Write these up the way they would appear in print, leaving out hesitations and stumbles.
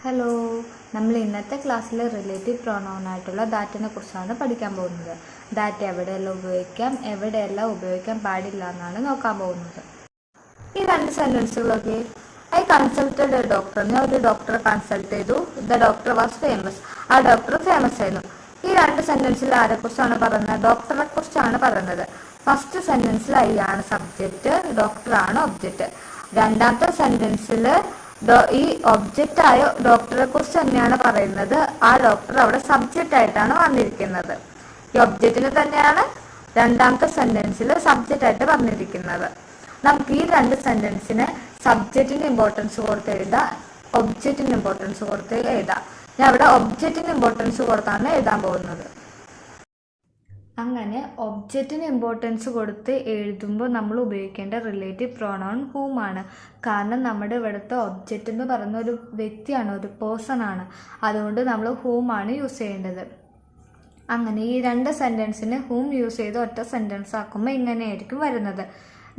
Hello, നമ്മൾ ഇന്നത്തെ ക്ലാസ്സിൽ റിലേറ്റീവ് പ്രൊനൗണായിട്ടുള്ള ദാറ്റിനെ കുറിച്ചാണ് പഠിക്കാൻ പോകുന്നത്. ദാറ്റ് എവിടെയെല്ലാം ഉപയോഗിക്കാം, എവിടെയെല്ലാം ഉപയോഗിക്കാൻ പാടില്ല എന്നാണ് നോക്കാൻ പോകുന്നത്. ഈ രണ്ട് സെൻറ്റൻസുകളൊക്കെ ഐ കൺസൾട്ടഡ് എ ഡോക്ടർ. ഞാൻ ഒരു ഡോക്ടറെ കൺസൾട്ട് ചെയ്തു. The doctor was famous. ആ ഡോക്ടർ ഫേമസ് ആയിരുന്നു. ഈ രണ്ട് സെൻറ്റൻസിൽ ആരെക്കുറിച്ചാണ് പറയുന്നത്? ഡോക്ടറെ കുറിച്ചാണ് പറയുന്നത്. ഫസ്റ്റ് സെൻറ്റൻസിൽ ഐ ആണ് സബ്ജക്റ്റ്, ഡോക്ടറാണ് ഒബ്ജക്റ്റ്. രണ്ടാമത്തെ സെൻറ്റൻസിൽ ഈ ഒബ്ജക്റ്റ് ആയ ഡോക്ടറെ കുറിച്ച് തന്നെയാണ് പറയുന്നത്. ആ ഡോക്ടർ അവിടെ സബ്ജക്റ്റ് ആയിട്ടാണ് വന്നിരിക്കുന്നത്. ഈ ഒബ്ജക്റ്റിന് തന്നെയാണ് രണ്ടാമത്തെ സെന്റൻസിൽ സബ്ജക്റ്റ് ആയിട്ട് വന്നിരിക്കുന്നത്. നമുക്ക് ഈ രണ്ട് സെന്റൻസിന് സബ്ജക്റ്റിന് ഇമ്പോർട്ടൻസ് കൊടുത്ത് എഴുതാം, ഒബ്ജക്റ്റിന് ഇമ്പോർട്ടൻസ് കൊടുത്ത് എഴുതാം. ഞാൻ അവിടെ ഒബ്ജക്റ്റിന് ഇമ്പോർട്ടൻസ് കൊടുത്താണ് എഴുതാൻ പോകുന്നത്. അങ്ങനെ ഒബ്ജക്റ്റിന് ഇമ്പോർട്ടൻസ് കൊടുത്ത് എഴുതുമ്പോൾ നമ്മൾ ഉപയോഗിക്കേണ്ട റിലേറ്റീവ് പ്രൊനൗൺ ഹൂം ആണ്. കാരണം നമ്മുടെ ഇവിടുത്തെ ഒബ്ജക്റ്റ് എന്ന് പറയുന്ന ഒരു വ്യക്തിയാണ്, ഒരു പേഴ്സൺ ആണ്. അതുകൊണ്ട് നമ്മൾ ഹൂം ആണ് യൂസ് ചെയ്യേണ്ടത്. അങ്ങനെ ഈ രണ്ട് സെൻറ്റൻസിന് ഹൂം യൂസ് ചെയ്ത് ഒറ്റ സെൻറ്റൻസ് ആക്കുമ്പോൾ ഇങ്ങനെയായിരിക്കും വരുന്നത്.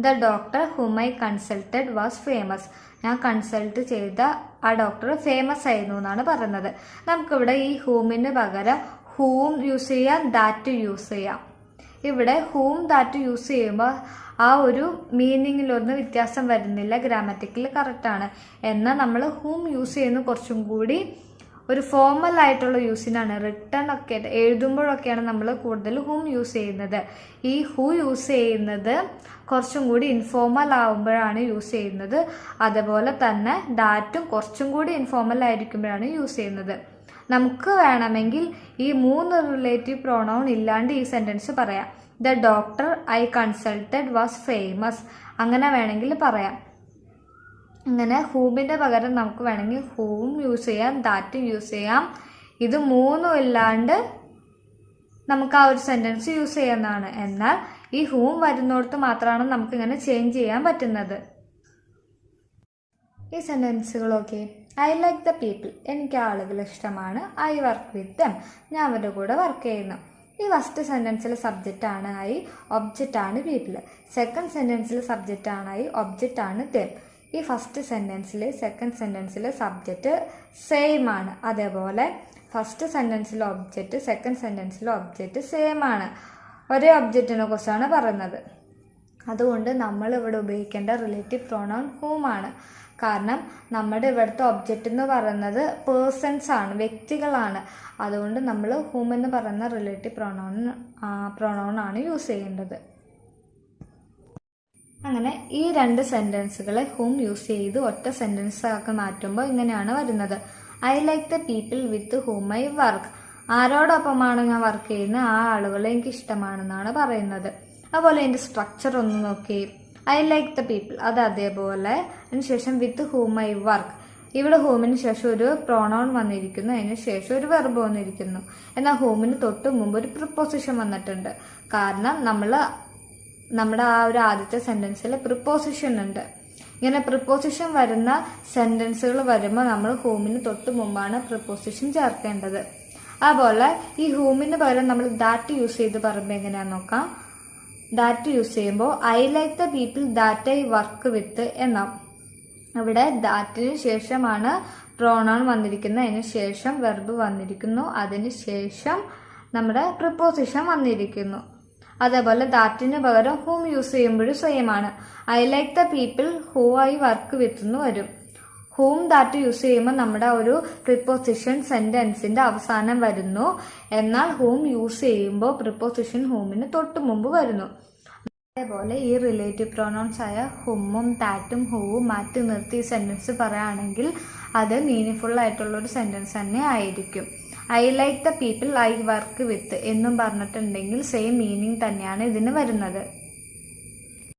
The doctor ഹൂം I consulted was famous. ഞാൻ കൺസൾട്ട് ചെയ്ത ആ ഡോക്ടർ ഫേമസ് ആയിരുന്നു എന്നാണ് പറയുന്നത്. നമുക്കിവിടെ ഈ ഹൂമിന് പകരം ഹൂം യൂസ് ചെയ്യാം, ദാറ്റ് യൂസ് ചെയ്യാം. ഇവിടെ ഹൂം ദാറ്റ് യൂസ് ചെയ്യുമ്പോൾ ആ ഒരു മീനിങ്ങിലൊന്നും വ്യത്യാസം വരുന്നില്ല, ഗ്രാമറ്റിക്കൽ കറക്റ്റാണ്. എന്നാൽ നമ്മൾ ഹൂം യൂസ് ചെയ്യുന്നത് കുറച്ചും കൂടി ഒരു ഫോർമൽ ആയിട്ടുള്ള യൂസിനാണ്. റിട്ടേൺ ഒക്കെ എഴുതുമ്പോഴൊക്കെയാണ് നമ്മൾ കൂടുതൽ ഹൂം യൂസ് ചെയ്യുന്നത്. ഈ ഹൂ യൂസ് ചെയ്യുന്നത് കുറച്ചും കൂടി ഇൻഫോർമൽ ആവുമ്പോഴാണ് യൂസ് ചെയ്യുന്നത്. അതുപോലെ തന്നെ ദാറ്റും കുറച്ചും കൂടി ഇൻഫോർമൽ ആയിരിക്കുമ്പോഴാണ് യൂസ് ചെയ്യുന്നത്. നമുക്ക് വേണമെങ്കിൽ ഈ മൂന്ന് റിലേറ്റീവ് പ്രൊനൗൺ ഇല്ലാണ്ട് ഈ സെൻറ്റൻസ് പറയാം. The doctor I consulted was famous, അങ്ങനെ വേണമെങ്കിൽ പറയാം. അങ്ങനെ ഹൂമിൻ്റെ പകരം നമുക്ക് വേണമെങ്കിൽ ഹൂം യൂസ് ചെയ്യാം, ദാറ്റും യൂസ് ചെയ്യാം. ഇത് മൂന്നും ഇല്ലാണ്ട് നമുക്ക് ആ ഒരു സെൻറ്റൻസ് യൂസ് ചെയ്യാവുന്നതാണ്. എന്നാൽ ഈ ഹൂം വരുന്നിടത്ത് മാത്രമാണ് നമുക്കിങ്ങനെ ചേഞ്ച് ചെയ്യാൻ പറ്റുന്നത്. ഈ സെൻറ്റൻസുകളൊക്കെ ഐ ലൈക്ക് ദ പീപ്പിൾ. എനിക്ക് ആളുകൾ ഇഷ്ടമാണ്. I work with them. ഞാൻ അവരുടെ കൂടെ വർക്ക് ചെയ്യുന്നു. ഈ ഫസ്റ്റ് സെൻറ്റൻസിൽ സബ്ജക്റ്റ് ആണ് ഐ, ഒബ്ജക്റ്റ് ആണ് പീപ്പിൾ. സെക്കൻഡ് സെൻറ്റൻസിൽ സബ്ജക്റ്റ് ആണ് ഐ, ഒബ്ജക്റ്റ് ആണ് ദം. ഈ ഫസ്റ്റ് സെൻറ്റൻസിൽ സെക്കൻഡ് സെൻറ്റൻസിൽ സബ്ജക്റ്റ് സെയിം ആണ്. അതേപോലെ ഫസ്റ്റ് സെൻറ്റൻസിൽ ഒബ്ജക്റ്റ്, സെക്കൻഡ് സെൻറ്റൻസിൽ ഒബ്ജക്റ്റ് സെയിം ആണ്. ഒരേ ഒബ്ജക്റ്റിനെ കുറിച്ചാണ് പറയുന്നത്. അതുകൊണ്ട് നമ്മൾ ഇവിടെ ഉപയോഗിക്കേണ്ട റിലേറ്റീവ് പ്രൊനൗൺ ഹൂം ആണ്. കാരണം നമ്മുടെ ഇവിടുത്തെ ഒബ്ജക്റ്റ് എന്ന് പറയുന്നത് പേഴ്സൺസ് ആണ്, വ്യക്തികളാണ്. അതുകൊണ്ട് നമ്മൾ ഹൂം എന്ന് പറയുന്ന റിലേറ്റീവ് പ്രൊനൗൺ ആണ് യൂസ് ചെയ്യേണ്ടത്. അങ്ങനെ ഈ രണ്ട് സെൻറ്റൻസുകളെ ഹൂം യൂസ് ചെയ്ത് ഒറ്റ സെൻറ്റൻസ് ആക്കി മാറ്റുമ്പോൾ ഇങ്ങനെയാണ് വരുന്നത്. I like the people with whom I work. ആരോടൊപ്പമാണ് ഞാൻ വർക്ക് ചെയ്യുന്നത് ആ ആളുകളെ എനിക്ക് ഇഷ്ടമാണെന്നാണ് പറയുന്നത്. അതുപോലെ അതിൻ്റെ സ്ട്രക്ചർ ഒന്ന് നോക്കി. ഐ ലൈക്ക് ദ പീപ്പിൾ, അത് അതേപോലെ അതിനുശേഷം വിത്ത് ഹൂം ഐ വർക്ക്. ഇവിടെ ഹൂമിന് ശേഷം ഒരു പ്രൊനൗൺ വന്നിരിക്കുന്നു, അതിന് ശേഷം ഒരു വെർബ് വന്നിരിക്കുന്നു. എന്നാൽ ഹൂമിന് തൊട്ട് മുമ്പ് ഒരു പ്രിപ്പോസിഷൻ വന്നിട്ടുണ്ട്. കാരണം നമ്മുടെ ആ ഒരു ആദ്യത്തെ സെൻറ്റൻസിൽ പ്രിപ്പോസിഷൻ ഉണ്ട്. ഇങ്ങനെ പ്രിപ്പോസിഷൻ വരുന്ന സെൻറ്റൻസുകൾ വരുമ്പോൾ നമ്മൾ ഹൂമിന് തൊട്ട് മുമ്പാണ് പ്രിപ്പോസിഷൻ ചേർക്കേണ്ടത്. അതുപോലെ ഈ ഹൂമിന് പകരം നമ്മൾ ദാറ്റ് യൂസ് ചെയ്ത് പറയുമ്പോൾ എങ്ങനെയാണെന്ന് നോക്കാം. ദാറ്റ് യൂസ് ചെയ്യുമ്പോൾ I like the people that I work വിത്ത് എന്നാവും. ഇവിടെ ദാറ്റിന് ശേഷമാണ് പ്രൊനൗൺ വന്നിരിക്കുന്നത്, അതിന് ശേഷം വെർബ് വന്നിരിക്കുന്നു, അതിന് ശേഷം നമ്മുടെ പ്രിപ്പോസിഷൻ വന്നിരിക്കുന്നു. അതേപോലെ ദാറ്റിന് പകരം ഹൂം യൂസ് ചെയ്യുമ്പോഴും സെയിം ആണ്. I like the people who I work വിത്ത് എന്ന് വരും. ഹൂം ദാറ്റ് യൂസ് ചെയ്യുമ്പോൾ നമ്മുടെ ഒരു പ്രിപ്പോസിഷൻ സെന്റൻസിന്റെ അവസാനം വരുന്നു. എന്നാൽ ഹൂം യൂസ് ചെയ്യുമ്പോൾ പ്രിപ്പോസിഷൻ ഹൂമിന് തൊട്ട് മുമ്പ് വരുന്നു. അതേപോലെ ഈ റിലേറ്റീവ് പ്രൊനൗൺസ് ആയ ഹുമ്മും ദാറ്റും ഹൂവും മാറ്റി നിർത്തി സെന്റൻസ് പറയുകയാണെങ്കിൽ അത് മീനിങ് ആയിട്ടുള്ള ഒരു സെന്റൻസ് തന്നെ ആയിരിക്കും. I like the people I work വിത്ത് എന്നും പറഞ്ഞിട്ടുണ്ടെങ്കിൽ സെയിം മീനിങ് തന്നെയാണ് ഇതിന് വരുന്നത്.